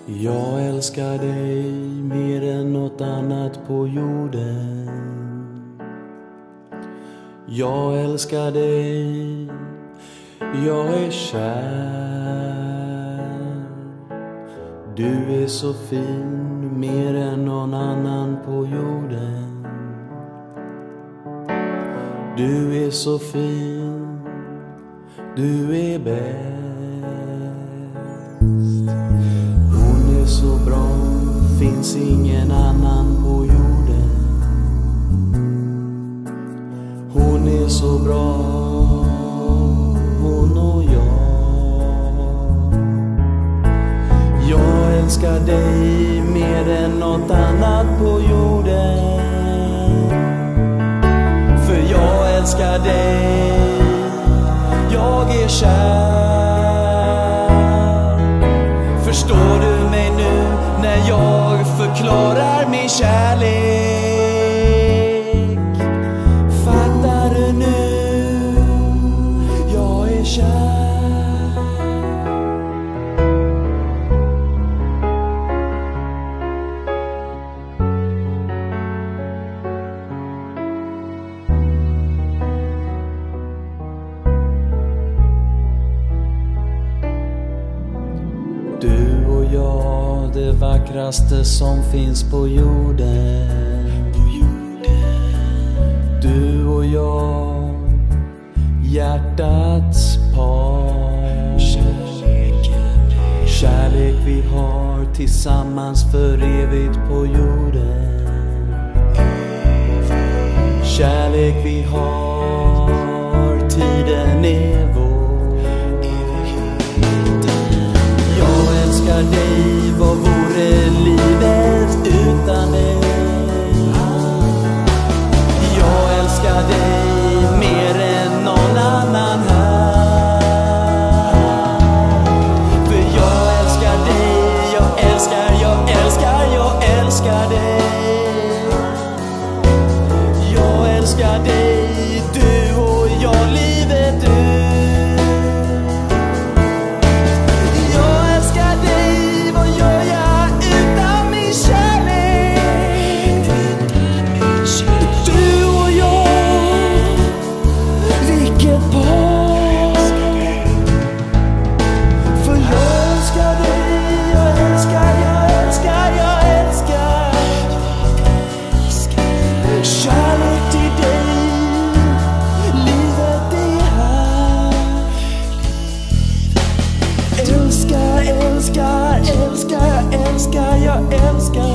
Jag älskar dig mer än något annat på jorden. Jag älskar dig, jag är kär. Du är så fin, mer än någon annan på jorden. Du är så fin, du är bäst. Hon är så bra, finns ingen annan på jorden. Hon är så bra, hon och jag. Jag älskar dig mer än något annat på jorden. För jag älskar dig, jag är kär. Förstår du mig nu när jag förklarar min kärlek? Fattar du nu, jag är kär. Du och jag, det vackraste som finns på jorden. Du och jag, hjärtats par. Kärlek vi har tillsammans för evigt på jorden. Kärlek vi har, tiden är vår. Jag älskar dig, vad vore livet utan dig? Jag älskar dig mer än någon annan här. För jag älskar dig, jag älskar, jag älskar, jag älskar dig. Jag älskar dig, du och jag, livet ut. Jag älskar